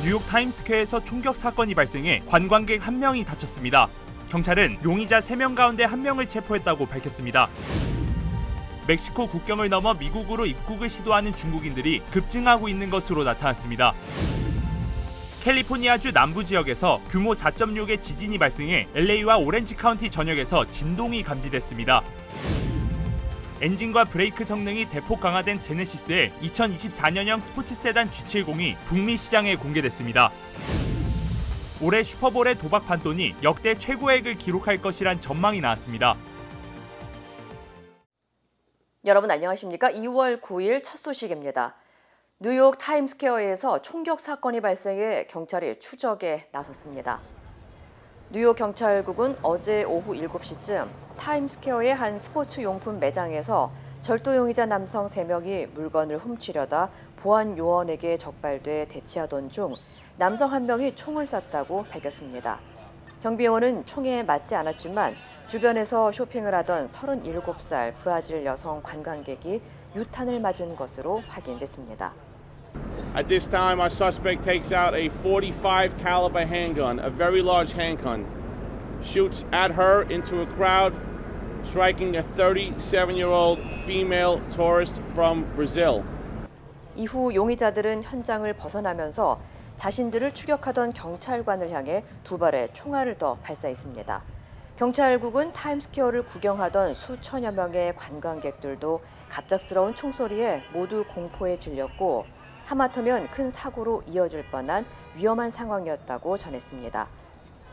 뉴욕 타임스퀘어에서 총격 사건이 발생해 관광객 1명이 다쳤습니다. 경찰은 용의자 3명 가운데 1명을 체포했다고 밝혔습니다. 멕시코 국경을 넘어 미국으로 입국을 시도하는 중국인들이 급증하고 있는 것으로 나타났습니다. 캘리포니아주 남부 지역에서 규모 4.6의 지진이 발생해 LA와 오렌지 카운티 전역에서 진동이 감지됐습니다. 엔진과 브레이크 성능이 대폭 강화된 제네시스의 2024년형 스포츠 세단 G70이 북미 시장에 공개됐습니다. 올해 슈퍼볼의 도박 판돈이 역대 최고액을 기록할 것이란 전망이 나왔습니다. 여러분 안녕하십니까? 2월 9일 첫 소식입니다. 뉴욕 타임스퀘어에서 총격 사건이 발생해 경찰이 추적에 나섰습니다. 뉴욕 경찰국은 어제 오후 7시쯤 타임스퀘어의 한 스포츠 용품 매장에서 절도 용의자 남성 3명이 물건을 훔치려다 보안 요원에게 적발돼 대치하던 중 남성 1명이 총을 쐈다고 밝혔습니다. 경비원은 총에 맞지 않았지만 주변에서 쇼핑을 하던 37살 브라질 여성 관광객이 유탄을 맞은 것으로 확인됐습니다. At this time, our suspect takes out a .45 caliber handgun, a very large handgun, shoots at her into a crowd, striking a 37-year-old female tourist from Brazil. 이후 용의자들은 현장을 벗어나면서 자신들을 추격하던 경찰관을 향해 2발의 총알을 더 발사했습니다. 경찰국은 타임스퀘어를 구경하던 수천여 명의 관광객들도 갑작스러운 총소리에 모두 공포에 질렸고 하마터면 큰 사고로 이어질 뻔한 위험한 상황이었다고 전했습니다.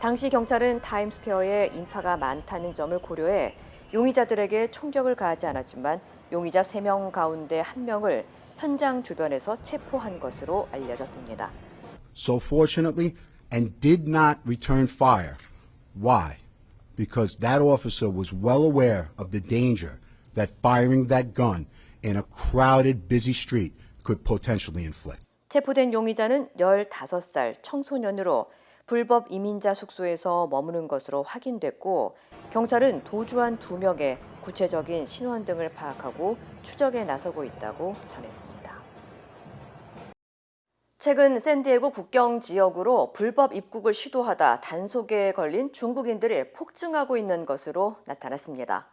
당시 경찰은 타임스퀘어에 인파가 많다는 점을 고려해 용의자들에게 총격을 가하지 않았지만 용의자 3명 가운데 1명을 현장 주변에서 체포한 것으로 알려졌습니다. So fortunately, and did not return fire. Why? Because that officer was well aware of the danger that firing that gun in a crowded, busy street could potentially inflict. 체포된 용의자는 15살 청소년으로 불법 이민자 숙소에서 머무는 것으로 확인됐고 경찰은 도주한 2명의 구체적인 신원 등을 파악하고 추적에 나서고 있다고 전했습니다. 최근 샌디에고 국경 지역으로 불법 입국을 시도하다 단속에 걸린 중국인들이 폭증하고 있는 것으로 나타났습니다.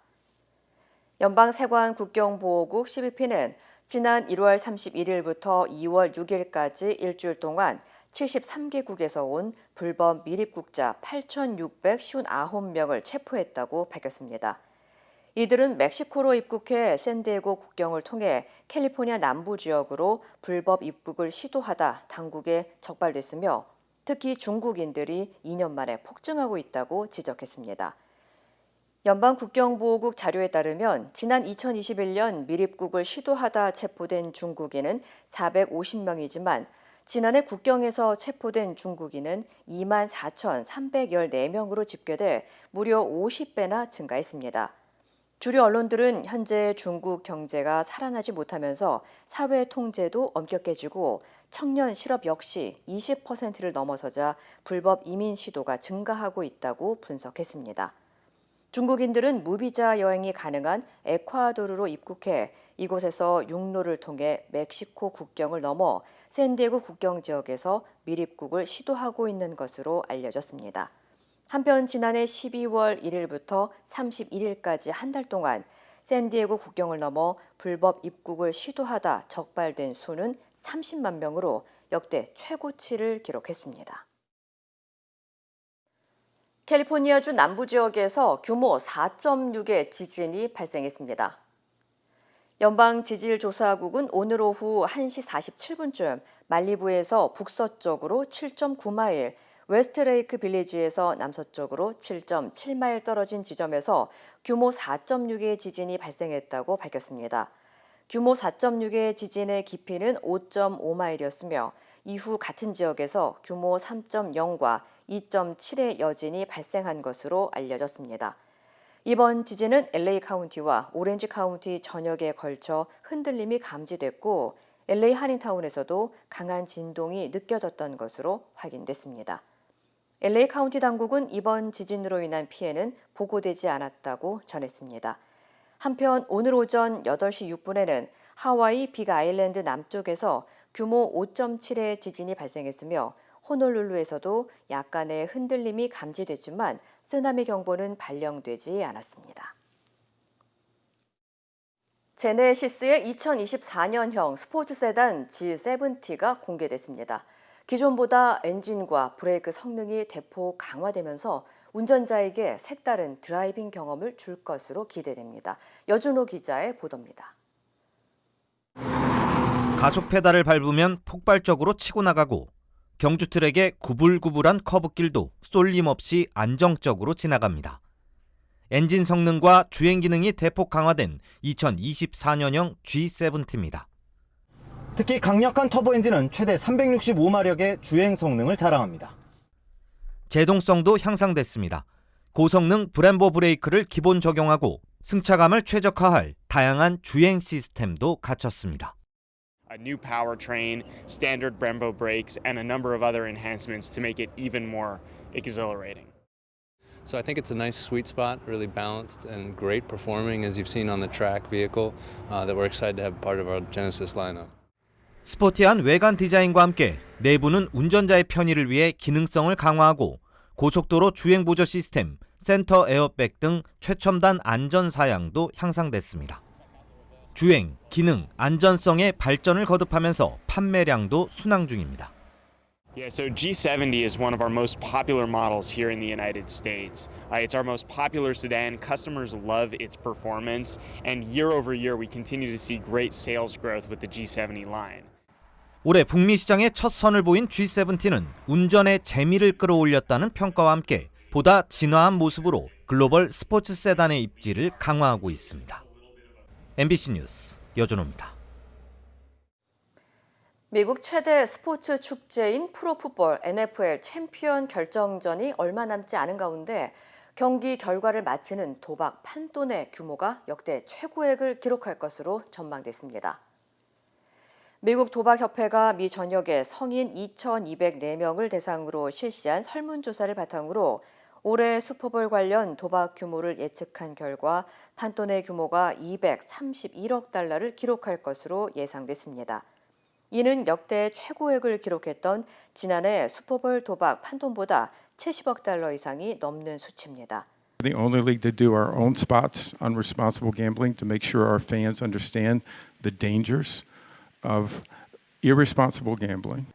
연방세관 국경보호국 CBP는 지난 1월 31일부터 2월 6일까지 일주일 동안 73개국에서 온 불법 밀입국자 8,659명을 체포했다고 밝혔습니다. 이들은 멕시코로 입국해 샌디에고 국경을 통해 캘리포니아 남부 지역으로 불법 입국을 시도하다 당국에 적발됐으며 특히 중국인들이 2년 만에 폭증하고 있다고 지적했습니다. 연방국경보호국 자료에 따르면 지난 2021년 밀입국을 시도하다 체포된 중국인은 450명이지만 지난해 국경에서 체포된 중국인은 24,314명으로 집계돼 무려 50배나 증가했습니다. 주류 언론들은 현재 중국 경제가 살아나지 못하면서 사회 통제도 엄격해지고 청년 실업 역시 20%를 넘어서자 불법 이민 시도가 증가하고 있다고 분석했습니다. 중국인들은 무비자 여행이 가능한 에콰도르로 입국해 이곳에서 육로를 통해 멕시코 국경을 넘어 샌디에고 국경 지역에서 밀입국을 시도하고 있는 것으로 알려졌습니다. 한편 지난해 12월 1일부터 31일까지 한 달 동안 샌디에고 국경을 넘어 불법 입국을 시도하다 적발된 수는 30만 명으로 역대 최고치를 기록했습니다. 캘리포니아주 남부 지역에서 규모 4.6의 지진이 발생했습니다. 연방지질조사국은 오늘 오후 1시 47분쯤 말리부에서 북서쪽으로 7.9마일, 웨스트레이크 빌리지에서 남서쪽으로 7.7마일 떨어진 지점에서 규모 4.6의 지진이 발생했다고 밝혔습니다. 규모 4.6의 지진의 깊이는 5.5마일이었으며 이후 같은 지역에서 규모 3.0과 2.7의 여진이 발생한 것으로 알려졌습니다. 이번 지진은 LA 카운티와 오렌지 카운티 전역에 걸쳐 흔들림이 감지됐고 LA 한인타운에서도 강한 진동이 느껴졌던 것으로 확인됐습니다. LA 카운티 당국은 이번 지진으로 인한 피해는 보고되지 않았다고 전했습니다. 한편 오늘 오전 8시 6분에는 하와이 빅 아일랜드 남쪽에서 규모 5.7의 지진이 발생했으며 호놀룰루에서도 약간의 흔들림이 감지됐지만 쓰나미 경보는 발령되지 않았습니다. 제네시스의 2024년형 스포츠 세단 G70가 공개됐습니다. 기존보다 엔진과 브레이크 성능이 대폭 강화되면서 운전자에게 색다른 드라이빙 경험을 줄 것으로 기대됩니다. 여준호 기자의 보도입니다. 가속 페달을 밟으면 폭발적으로 치고 나가고 경주 트랙의 구불구불한 커브길도 쏠림 없이 안정적으로 지나갑니다. 엔진 성능과 주행 기능이 대폭 강화된 2024년형 G70입니다. 특히 강력한 터보 엔진은 최대 365마력의 주행 성능을 자랑합니다. 제동성도 향상됐습니다. 고성능 브렘보 브레이크를 기본 적용하고 승차감을 최적화할 다양한 주행 시스템도 갖췄습니다. A new powertrain, standard Brembo brakes, and a number of other enhancements to make it even more exhilarating. So I think it's a nice sweet spot, really balanced and great performing as you've seen on the track vehicle that we're excited to have part of our Genesis lineup. 스포티한 외관 디자인과 함께 내부는 운전자의 편의를 위해 기능성을 강화하고 고속도로 주행 보조 시스템, 센터 에어백 등 최첨단 안전 사양도 향상됐습니다. 주행, 기능, 안전성의 발전을 거듭하면서 판매량도 순항 중입니다. Yeah, so G70 is one of our most popular models here in the United States. It's our most popular sedan. Customers love its performance, and year over year we continue to see great sales growth with the G70 line. 올해 북미 시장에 첫 선을 보인 G70는 운전의 재미를 끌어올렸다는 평가와 함께 보다 진화한 모습으로 글로벌 스포츠 세단의 입지를 강화하고 있습니다. MBC 뉴스 여준호입니다. 미국 최대 스포츠 축제인 프로풋볼 NFL 챔피언 결정전이 얼마 남지 않은 가운데 경기 결과를 마치는 도박 판돈의 규모가 역대 최고액을 기록할 것으로 전망됐습니다. 미국 도박협회가 미 전역의 성인 2,204명을 대상으로 실시한 설문조사를 바탕으로 올해 슈퍼볼 관련 도박 규모를 예측한 결과 판돈의 규모가 231억 달러를 기록할 것으로 예상됐습니다. 이는 역대 최고액을 기록했던 지난해 슈퍼볼 도박 판돈보다 70억 달러 이상이 넘는 수치입니다. The only league to do our own spots on responsible gambling to make sure our fans understand the dangers of irresponsible gambling.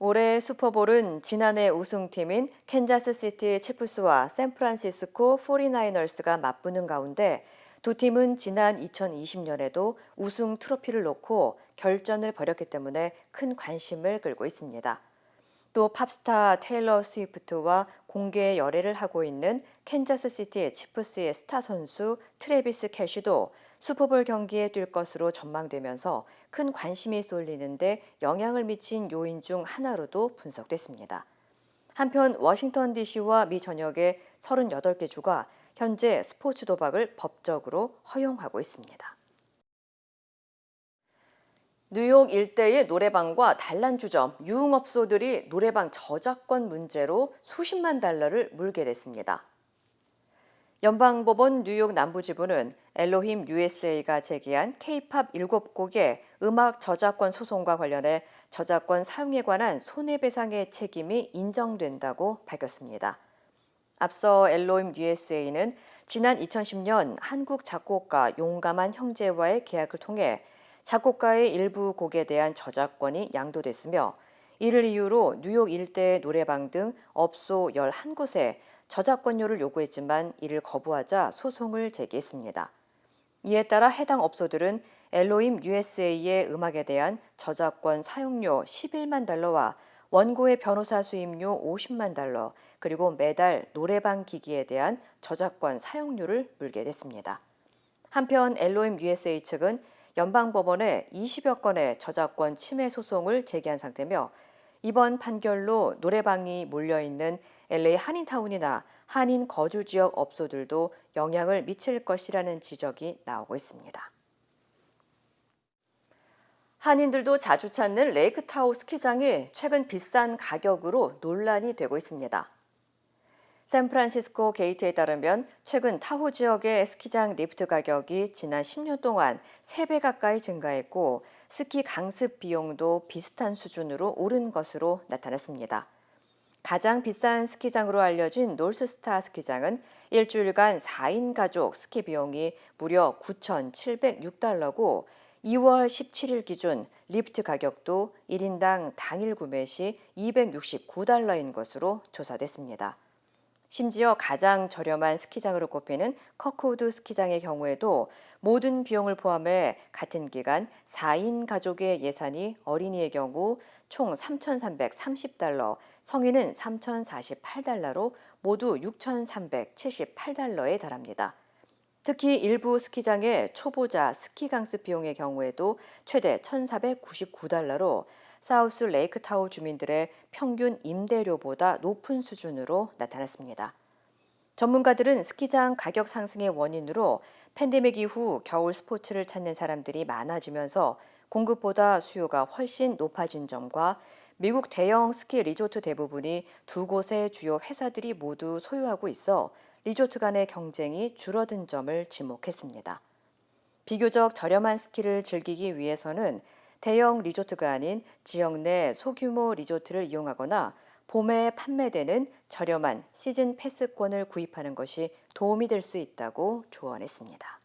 올해 슈퍼볼은 지난해 우승팀인 캔자스시티 치프스와 샌프란시스코 49어rs가 맞붙는 가운데 두 팀은 지난 2020년에도 우승 트로피를 놓고 결전을 벌였기 때문에 큰 관심을 끌고 있습니다. 또 팝스타 테일러 스위프트와 공개 열애를 하고 있는 캔자스시티 치프스의 스타 선수 트래비스 켈시도 슈퍼볼 경기에 뛸 것으로 전망되면서 큰 관심이 쏠리는데 영향을 미친 요인 중 하나로도 분석됐습니다. 한편 워싱턴 DC와 미 전역의 38개 주가 현재 스포츠 도박을 법적으로 허용하고 있습니다. 뉴욕 일대의 노래방과 단란주점, 유흥업소들이 노래방 저작권 문제로 수십만 달러를 물게 됐습니다. 연방법원 뉴욕 남부지부는 엘로힘 USA가 제기한 K-팝 7곡의 음악 저작권 소송과 관련해 저작권 사용에 관한 손해배상의 책임이 인정된다고 밝혔습니다. 앞서 엘로힘 USA는 지난 2010년 한국 작곡가 용감한 형제와의 계약을 통해 작곡가의 일부 곡에 대한 저작권이 양도됐으며 이를 이유로 뉴욕 일대의 노래방 등 업소 11곳에 저작권료를 요구했지만 이를 거부하자 소송을 제기했습니다. 이에 따라 해당 업소들은 엘로힘 USA의 음악에 대한 저작권 사용료 11만 달러와 원고의 변호사 수임료 50만 달러, 그리고 매달 노래방 기기에 대한 저작권 사용료를 물게 됐습니다. 한편 엘로힘 USA 측은 연방법원에 20여 건의 저작권 침해 소송을 제기한 상태며 이번 판결로 노래방이 몰려있는 LA 한인타운이나 한인 거주 지역 업소들도 영향을 미칠 것이라는 지적이 나오고 있습니다. 한인들도 자주 찾는 레이크타호 스키장이 최근 비싼 가격으로 논란이 되고 있습니다. 샌프란시스코 게이트에 따르면 최근 타호 지역의 스키장 리프트 가격이 지난 10년 동안 3배 가까이 증가했고 스키 강습 비용도 비슷한 수준으로 오른 것으로 나타났습니다. 가장 비싼 스키장으로 알려진 노스스타 스키장은 일주일간 4인 가족 스키 비용이 무려 $9,706고 2월 17일 기준 리프트 가격도 1인당 당일 구매 시 $269인 것으로 조사됐습니다. 심지어 가장 저렴한 스키장으로 꼽히는 커코우드 스키장의 경우에도 모든 비용을 포함해 같은 기간 4인 가족의 예산이 어린이의 경우 총 $3,330, 성인은 $3,048로 모두 $6,378에 달합니다. 특히 일부 스키장의 초보자 스키 강습 비용의 경우에도 최대 $1,499로 사우스 레이크타운 주민들의 평균 임대료보다 높은 수준으로 나타났습니다. 전문가들은 스키장 가격 상승의 원인으로 팬데믹 이후 겨울 스포츠를 찾는 사람들이 많아지면서 공급보다 수요가 훨씬 높아진 점과 미국 대형 스키 리조트 대부분이 두 곳의 주요 회사들이 모두 소유하고 있어 리조트 간의 경쟁이 줄어든 점을 지목했습니다. 비교적 저렴한 스키를 즐기기 위해서는 대형 리조트가 아닌 지역 내 소규모 리조트를 이용하거나 봄에 판매되는 저렴한 시즌 패스권을 구입하는 것이 도움이 될 수 있다고 조언했습니다.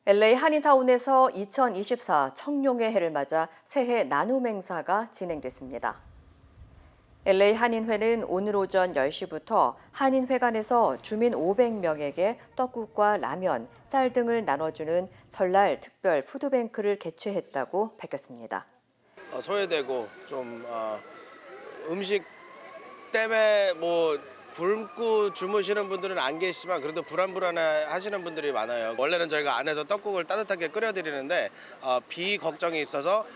LA 한인타운에서 2024 청룡의 해를 맞아 새해 나눔 행사가 진행됐습니다. LA 한인회는 오늘 오전 10시부터 한인회관에서 주민 500명에게 떡국과 라면, 쌀 등을 나눠주는 설날 특별 푸드뱅크를 개최했다고 밝혔습니다. 소외되고 좀 음식 때문에 굶고 주무시는 분들은 안 계시지만 그래도 불안불안해 하시는 분들이 많아요. 원래는 저희가 안에서 떡국을 따뜻하게 끓여드리는데 비걱정이 있어서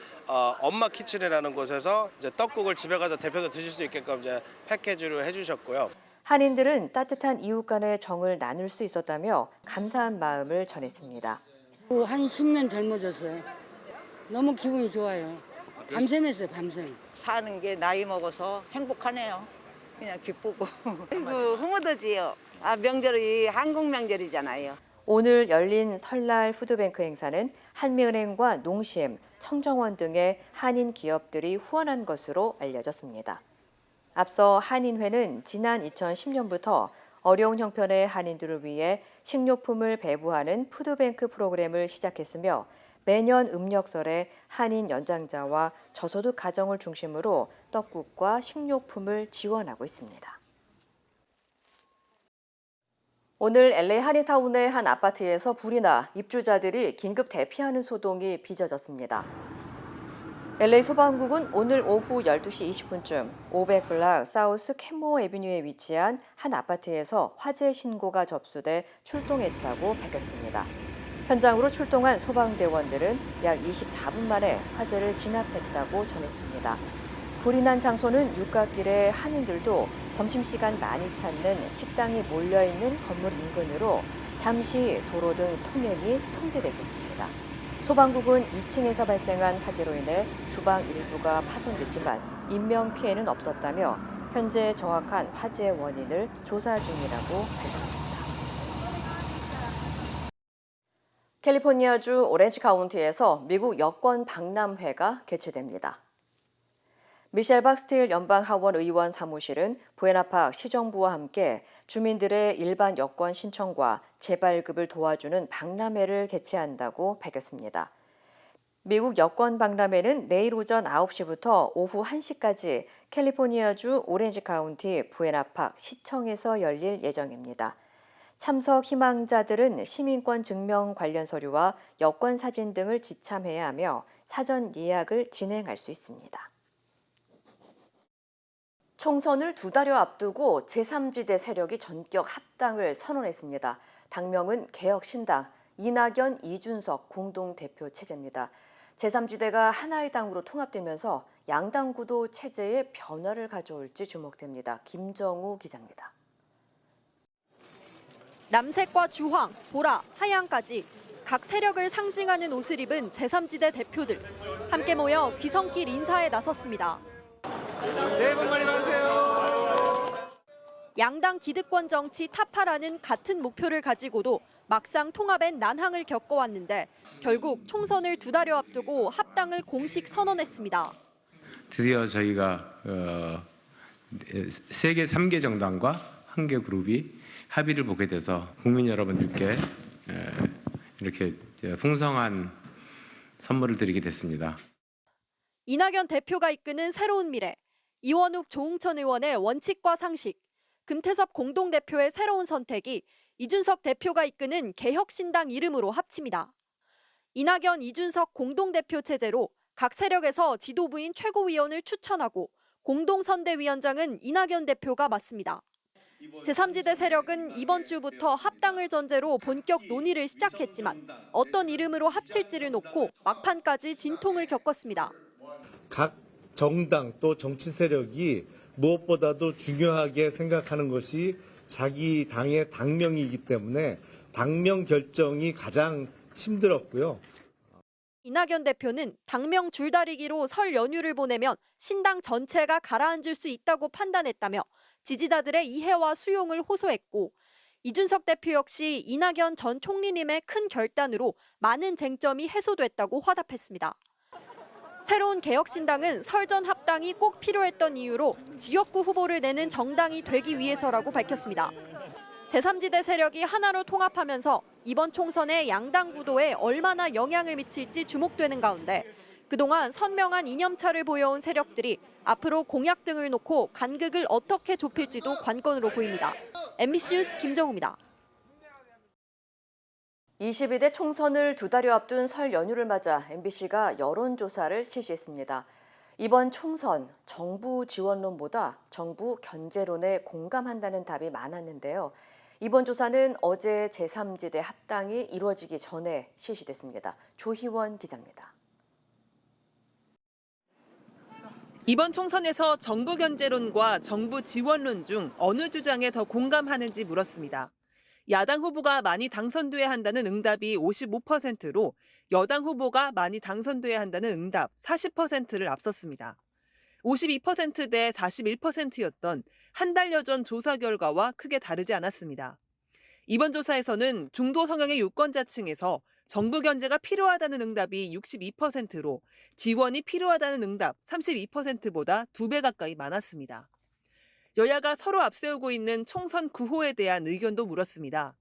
엄마 키친이라는 곳에서 이제 떡국을 집에 가서 데펴서 드실 수 있게끔 이제 패키지로 해주셨고요. 한인들은 따뜻한 이웃 간의 정을 나눌 수 있었다며 감사한 마음을 전했습니다. 한 10년 젊어졌어요. 너무 기분이 좋아요. 밤샘했어요, 밤샘. 사는 게 나이 먹어서 행복하네요. 그냥 기쁘고. 흐뭇하지요. 명절이 한국 명절이잖아요. 오늘 열린 설날 푸드뱅크 행사는 한미은행과 농심, 청정원 등의 한인 기업들이 후원한 것으로 알려졌습니다. 앞서 한인회는 지난 2010년부터 어려운 형편의 한인들을 위해 식료품을 배부하는 푸드뱅크 프로그램을 시작했으며 매년 음력설에 한인 연장자와 저소득 가정을 중심으로 떡국과 식료품을 지원하고 있습니다. 오늘 LA 한인타운의 한 아파트에서 불이 나 입주자들이 긴급 대피하는 소동이 빚어졌습니다. LA 소방국은 오늘 오후 12시 20분쯤 500블락 사우스 캔모 애비뉴에 위치한 한 아파트에서 화재 신고가 접수돼 출동했다고 밝혔습니다. 현장으로 출동한 소방대원들은 약 24분 만에 화재를 진압했다고 전했습니다. 불이 난 장소는 육각길에 한인들도 점심시간 많이 찾는 식당이 몰려있는 건물 인근으로 잠시 도로 등 통행이 통제됐었습니다. 소방국은 2층에서 발생한 화재로 인해 주방 일부가 파손됐지만 인명피해는 없었다며 현재 정확한 화재 원인을 조사 중이라고 밝혔습니다. 캘리포니아주 오렌지 카운티에서 미국 여권 박람회가 개최됩니다. 미셸 박스틸 연방하원 의원 사무실은 부에나파크 시정부와 함께 주민들의 일반 여권 신청과 재발급을 도와주는 박람회를 개최한다고 밝혔습니다. 미국 여권 박람회는 내일 오전 9시부터 오후 1시까지 캘리포니아주 오렌지 카운티 부에나파크 시청에서 열릴 예정입니다. 참석 희망자들은 시민권 증명 관련 서류와 여권 사진 등을 지참해야 하며 사전 예약을 진행할 수 있습니다. 총선을 2달여 앞두고 제3지대 세력이 전격 합당을 선언했습니다. 당명은 개혁신당, 이낙연, 이준석 공동대표 체제입니다. 제3지대가 하나의 당으로 통합되면서 양당 구도 체제에 변화를 가져올지 주목됩니다. 김정우 기자입니다. 남색과 주황, 보라, 하양까지 각 세력을 상징하는 옷을 입은 제3지대 대표들 함께 모여 귀성길 인사에 나섰습니다. 새해 복 많이 받으세요. 양당 기득권 정치 타파라는 같은 목표를 가지고도 막상 통합엔 난항을 겪어왔는데 결국 총선을 2달여 앞두고 합당을 공식 선언했습니다. 드디어 저희가 세계 3개 정당과 1개 그룹이 합의를 보게 돼서 국민 여러분들께 이렇게 풍성한 선물을 드리게 됐습니다. 이낙연 대표가 이끄는 새로운 미래, 이원욱 조응천 의원의 원칙과 상식, 금태섭 공동대표의 새로운 선택이 이준석 대표가 이끄는 개혁신당 이름으로 합칩니다. 이낙연, 이준석 공동대표 체제로 각 세력에서 지도부인 최고위원을 추천하고 공동선대위원장은 이낙연 대표가 맡습니다. 제3지대 세력은 이번 주부터 합당을 전제로 본격 논의를 시작했지만 어떤 이름으로 합칠지를 놓고 막판까지 진통을 겪었습니다. 각 정당 또 정치 세력이 무엇보다도 중요하게 생각하는 것이 자기 당의 당명이기 때문에 당명 결정이 가장 힘들었고요. 이낙연 대표는 당명 줄다리기로 설 연휴를 보내면 신당 전체가 가라앉을 수 있다고 판단했다며 지지자들의 이해와 수용을 호소했고, 이준석 대표 역시 이낙연 전 총리님의 큰 결단으로 많은 쟁점이 해소됐다고 화답했습니다. 새로운 개혁신당은 설전 합당이 꼭 필요했던 이유로 지역구 후보를 내는 정당이 되기 위해서라고 밝혔습니다. 제3지대 세력이 하나로 통합하면서 이번 총선의 양당 구도에 얼마나 영향을 미칠지 주목되는 가운데 그동안 선명한 이념차를 보여온 세력들이 앞으로 공약 등을 놓고 간극을 어떻게 좁힐지도 관건으로 보입니다. MBC 뉴스 김정우입니다. 22대 총선을 2달여 앞둔 설 연휴를 맞아 MBC가 여론조사를 실시했습니다. 이번 총선 정부 지원론보다 정부 견제론에 공감한다는 답이 많았는데요. 이번 조사는 어제 제3지대 합당이 이루어지기 전에 실시됐습니다. 조희원 기자입니다. 이번 총선에서 정부 견제론과 정부 지원론 중 어느 주장에 더 공감하는지 물었습니다. 야당 후보가 많이 당선돼야 한다는 응답이 55%로 여당 후보가 많이 당선돼야 한다는 응답 40%를 앞섰습니다. 52%대 41%였던 한 달여 전 조사 결과와 크게 다르지 않았습니다. 이번 조사에서는 중도 성향의 유권자층에서 정부 견제가 필요하다는 응답이 62%로 지원이 필요하다는 응답 32%보다 2배 가까이 많았습니다. 여야가 서로 앞세우고 있는 총선 구호에 대한 의견도 물었습니다.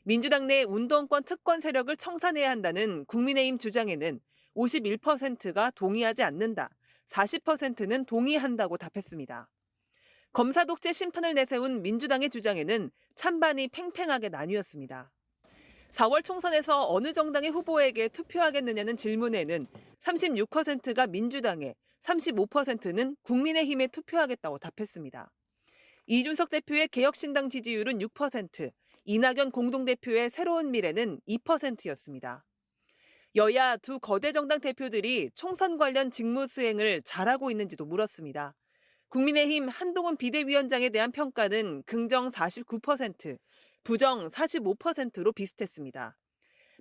민주당 내 운동권 특권 세력을 청산해야 한다는 국민의힘 주장에는 51%가 동의하지 않는다, 40%는 동의한다고 답했습니다. 검사 독재 심판을 내세운 민주당의 주장에는 찬반이 팽팽하게 나뉘었습니다. 4월 총선에서 어느 정당의 후보에게 투표하겠느냐는 질문에는 36%가 민주당에, 35%는 국민의힘에 투표하겠다고 답했습니다. 이준석 대표의 개혁신당 지지율은 6%, 이낙연 공동대표의 새로운 미래는 2%였습니다. 여야 두 거대 정당 대표들이 총선 관련 직무 수행을 잘하고 있는지도 물었습니다. 국민의힘 한동훈 비대위원장에 대한 평가는 긍정 49%, 부정 45%로 비슷했습니다.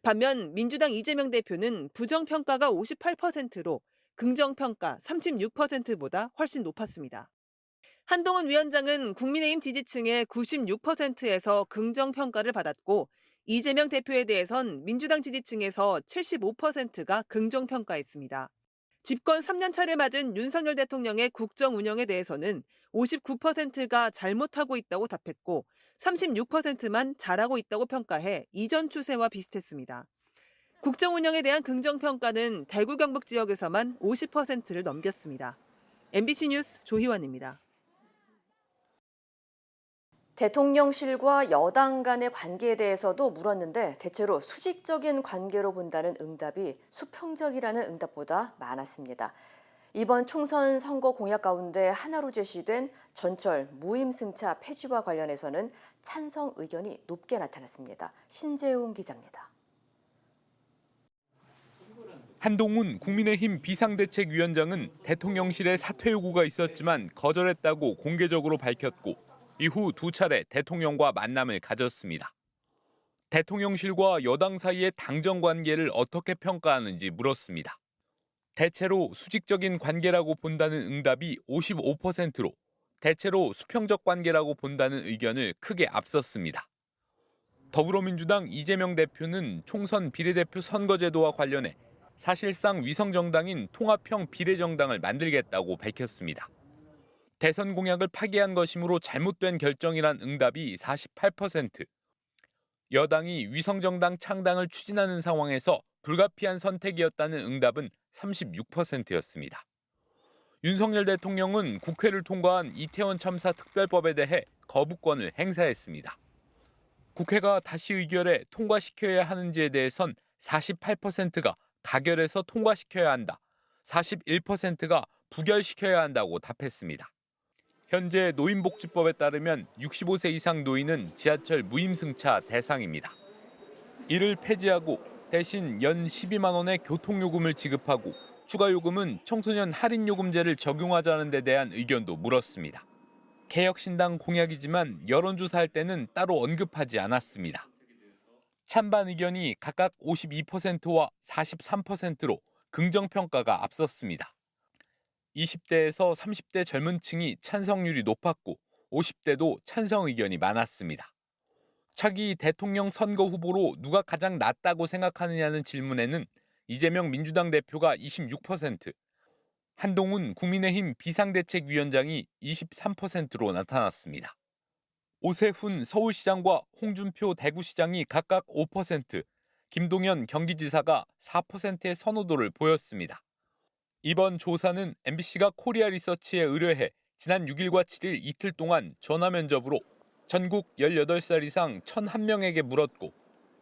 반면 민주당 이재명 대표는 부정평가가 58%로 긍정평가 36%보다 훨씬 높았습니다. 한동훈 위원장은 국민의힘 지지층의 96%에서 긍정평가를 받았고, 이재명 대표에 대해선 민주당 지지층에서 75%가 긍정평가했습니다. 집권 3년차를 맞은 윤석열 대통령의 국정 운영에 대해서는 59%가 잘못하고 있다고 답했고 36%만 잘하고 있다고 평가해 이전 추세와 비슷했습니다. 국정 운영에 대한 긍정평가는 대구 경북 지역에서만 50%를 넘겼습니다. MBC 뉴스 조희원입니다. 대통령실과 여당 간의 관계에 대해서도 물었는데 대체로 수직적인 관계로 본다는 응답이 수평적이라는 응답보다 많았습니다. 이번 총선 선거 공약 가운데 하나로 제시된 전철 무임승차 폐지와 관련해서는 찬성 의견이 높게 나타났습니다. 신재웅 기자입니다. 한동훈 국민의힘 비상대책위원장은 대통령실에 사퇴 요구가 있었지만 거절했다고 공개적으로 밝혔고 이후 2차례 대통령과 만남을 가졌습니다. 대통령실과 여당 사이의 당정 관계를 어떻게 평가하는지 물었습니다. 대체로 수직적인 관계라고 본다는 응답이 55%로 대체로 수평적 관계라고 본다는 의견을 크게 앞섰습니다. 더불어민주당 이재명 대표는 총선 비례대표 선거제도와 관련해 사실상 위성정당인 통합형 비례정당을 만들겠다고 밝혔습니다. 대선 공약을 파기한 것이므로 잘못된 결정이란 응답이 48%. 여당이 위성정당 창당을 추진하는 상황에서 불가피한 선택이었다는 응답은 36%였습니다. 윤석열 대통령은 국회를 통과한 이태원 참사 특별법에 대해 거부권을 행사했습니다. 국회가 다시 의결해 통과시켜야 하는지에 대해선 48%가 가결해서 통과시켜야 한다, 41%가 부결시켜야 한다고 답했습니다. 현재 노인복지법에 따르면 65세 이상 노인은 지하철 무임승차 대상입니다. 이를 폐지하고 대신 연 12만 원의 교통요금을 지급하고 추가 요금은 청소년 할인요금제를 적용하자는 데 대한 의견도 물었습니다. 개혁신당 공약이지만 여론조사할 때는 따로 언급하지 않았습니다. 찬반 의견이 각각 52%와 43%로 긍정평가가 앞섰습니다. 20대에서 30대 젊은 층이 찬성률이 높았고 50대도 찬성 의견이 많았습니다. 차기 대통령 선거 후보로 누가 가장 낫다고 생각하느냐는 질문에는 이재명 민주당 대표가 26%, 한동훈 국민의힘 비상대책위원장이 23%로 나타났습니다. 오세훈 서울시장과 홍준표 대구시장이 각각 5%, 김동연 경기지사가 4%의 선호도를 보였습니다. 이번 조사는 MBC가 코리아 리서치에 의뢰해 지난 6일과 7일 이틀 동안 전화 면접으로 전국 18살 이상 1,001명에게 물었고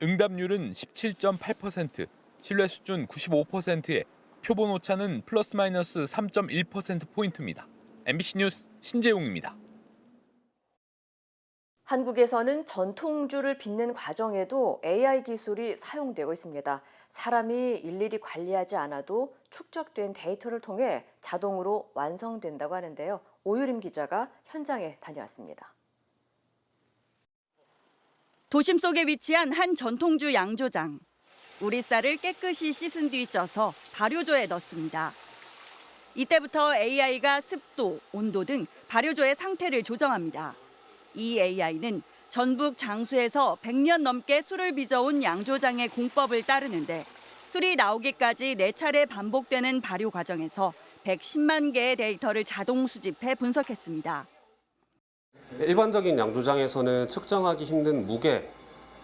응답률은 17.8%, 신뢰 수준 95%에 표본 오차는 플러스 마이너스 3.1%포인트입니다. MBC 뉴스 신재용입니다. 한국에서는 전통주를 빚는 과정에도 AI 기술이 사용되고 있습니다. 사람이 일일이 관리하지 않아도 축적된 데이터를 통해 자동으로 완성된다고 하는데요. 오유림 기자가 현장에 다녀왔습니다. 도심 속에 위치한 한 전통주 양조장. 우리 쌀을 깨끗이 씻은 뒤 쪄서 발효조에 넣습니다. 이때부터 AI가 습도, 온도 등 발효조의 상태를 조정합니다. 이 AI는 전북 장수에서 100년 넘게 술을 빚어온 양조장의 공법을 따르는데 술이 나오기까지 4차례 반복되는 발효 과정에서 110만 개의 데이터를 자동 수집해 분석했습니다. 일반적인 양조장에서는 측정하기 힘든 무게,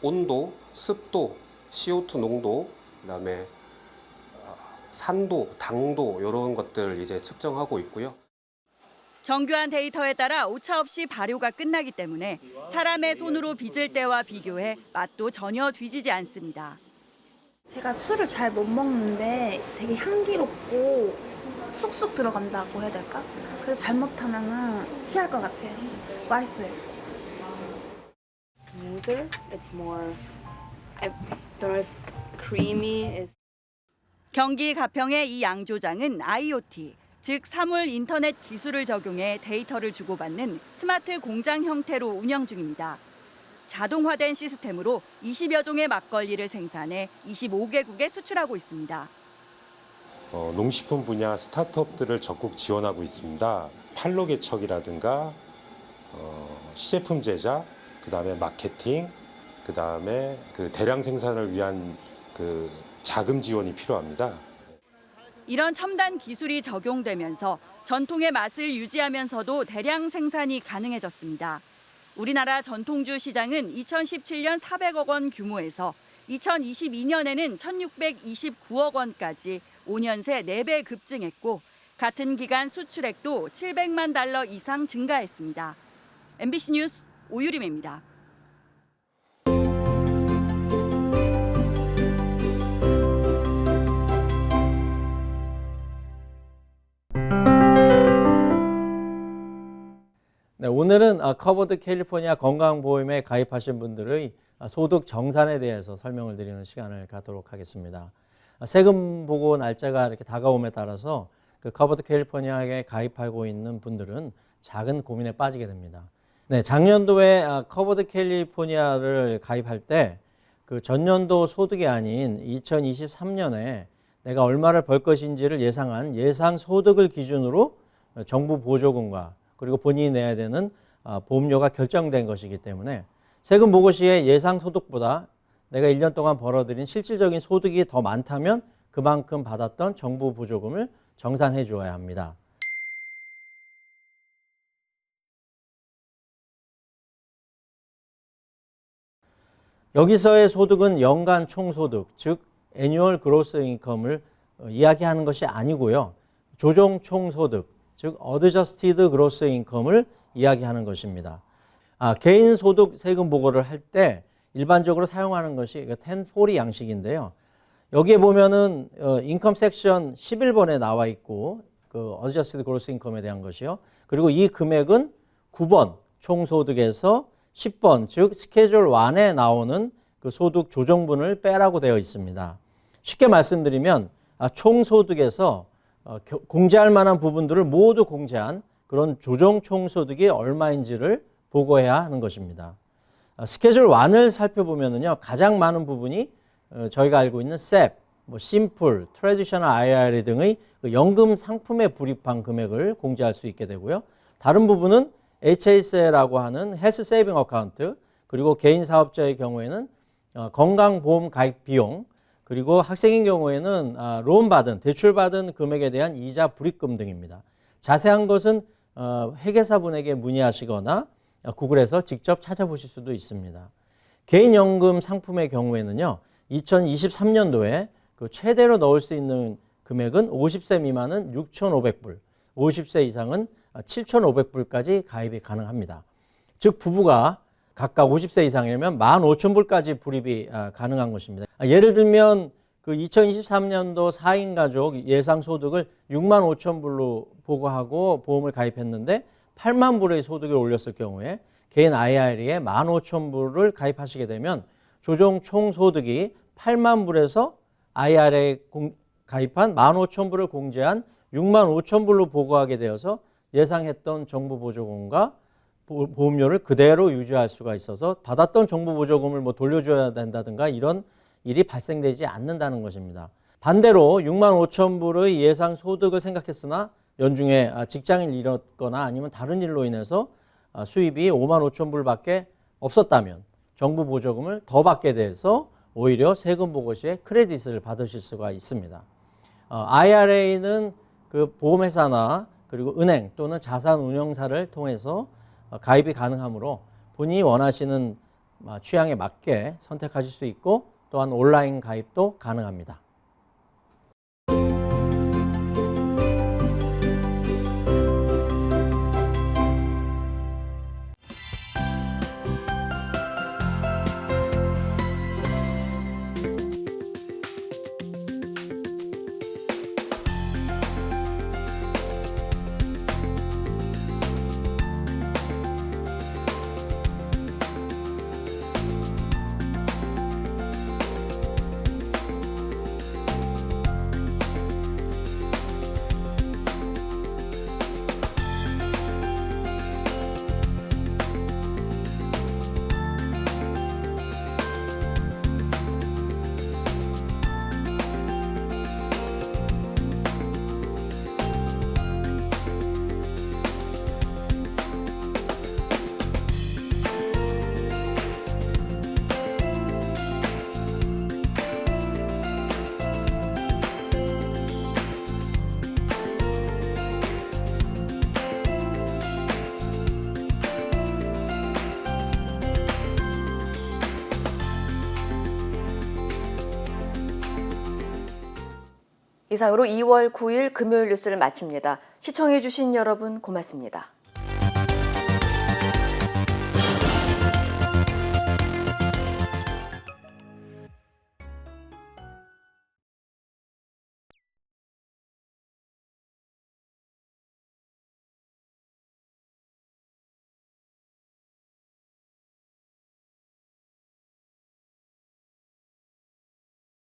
온도, 습도, CO2 농도, 그다음에 산도, 당도 이런 것들을 이제 측정하고 있고요. 정교한 데이터에 따라 오차 없이 발효가 끝나기 때문에 사람의 손으로 빚을 때와 비교해 맛도 전혀 뒤지지 않습니다. 제가 술을 잘 못 먹는데 되게 향기롭고 쑥쑥 들어간다고 해야 될까? 그래서 잘못하면 취할 것 같아요. 맛있어요. Smoother, it's more, I don't know if creamy is. 경기 가평의 이 양조장은 IoT, 즉 사물 인터넷 기술을 적용해 데이터를 주고받는 스마트 공장 형태로 운영 중입니다. 자동화된 시스템으로 20여 종의 막걸리를 생산해 25개국에 수출하고 있습니다. 농식품 분야 스타트업들을 적극 지원하고 있습니다. 판로 개척이라든가 시제품 제작, 그다음에 마케팅, 그다음에 대량 생산을 위한 자금 지원이 필요합니다. 이런 첨단 기술이 적용되면서 전통의 맛을 유지하면서도 대량 생산이 가능해졌습니다. 우리나라 전통주 시장은 2017년 400억 원 규모에서 2022년에는 1629억 원까지 5년 새 4배 급증했고 같은 기간 수출액도 700만 달러 이상 증가했습니다. MBC 뉴스 오유림입니다. 네, 오늘은 커버드 캘리포니아 건강보험에 가입하신 분들의 소득 정산에 대해서 설명을 드리는 시간을 갖도록 하겠습니다. 세금 보고 날짜가 이렇게 다가옴에 따라서 그 커버드 캘리포니아에 가입하고 있는 분들은 작은 고민에 빠지게 됩니다. 네, 작년도에 커버드 캘리포니아를 가입할 때 그 전년도 소득이 아닌 2023년에 내가 얼마를 벌 것인지를 예상한 예상 소득을 기준으로 정부 보조금과 그리고 본인이 내야 되는 보험료가 결정된 것이기 때문에 세금 보고 시에 예상 소득보다 내가 1년 동안 벌어들인 실질적인 소득이 더 많다면 그만큼 받았던 정부 보조금을 정산해 주어야 합니다. 여기서의 소득은 연간 총소득, 즉 애뉴얼 그로스 인컴을 이야기하는 것이 아니고요. 조정 총소득, 즉 어드저스티드 그로스 인컴을 이야기하는 것입니다. 개인 소득 세금 보고를 할 때 일반적으로 사용하는 것이 1040 양식인데요. 여기에 보면은 인컴 섹션 11번에 나와 있고 그 어드저스티드 그로스 인컴에 대한 것이요. 그리고 이 금액은 9번 총소득에서 10번, 즉 스케줄 1에 나오는 그 소득 조정분을 빼라고 되어 있습니다. 쉽게 말씀드리면 총소득에서 공제할 만한 부분들을 모두 공제한 그런 조정 총소득이 얼마인지를 보고해야 하는 것입니다. 스케줄 1을 살펴보면요, 가장 많은 부분이 저희가 알고 있는 SEP, 심플, 트래디셔널 IRA 등의 연금 상품에 불입한 금액을 공제할 수 있게 되고요. 다른 부분은 HSA라고 하는 헬스 세이빙 어카운트, 그리고 개인 사업자의 경우에는 건강보험 가입 비용, 그리고 학생인 경우에는 론 받은, 대출 받은 금액에 대한 이자 불입금 등입니다. 자세한 것은 회계사분에게 문의하시거나 구글에서 직접 찾아보실 수도 있습니다. 개인연금 상품의 경우에는요, 2023년도에 그 최대로 넣을 수 있는 금액은 50세 미만은 6,500불, 50세 이상은 7,500불까지 가입이 가능합니다. 즉 부부가 각각 50세 이상이면 15,000불까지 불입이 가능한 것입니다. 예를 들면 그 2023년도 4인 가족 예상 소득을 65,000불로 보고하고 보험을 가입했는데 8만 불의 소득을 올렸을 경우에 개인 IRA에 15,000불을 가입하시게 되면 조정 총소득이 8만 불에서 IRA에 가입한 15,000불을 공제한 65,000불로 보고하게 되어서 예상했던 정부 보조금과 보험료를 그대로 유지할 수가 있어서 받았던 정부 보조금을 돌려줘야 된다든가 이런 일이 발생되지 않는다는 것입니다. 반대로 65,000불의 예상 소득을 생각했으나 연중에 직장을 잃었거나 아니면 다른 일로 인해서 수입이 55,000불밖에 없었다면 정부 보조금을 더 받게 돼서 오히려 세금 보고 시에 크레딧을 받으실 수가 있습니다. IRA는 그 보험회사나 그리고 은행 또는 자산운용사를 통해서 가입이 가능하므로 본인이 원하시는 취향에 맞게 선택하실 수 있고 또한 온라인 가입도 가능합니다. 이상으로 2월 9일 금요일 뉴스를 마칩니다. 시청해주신 여러분 고맙습니다.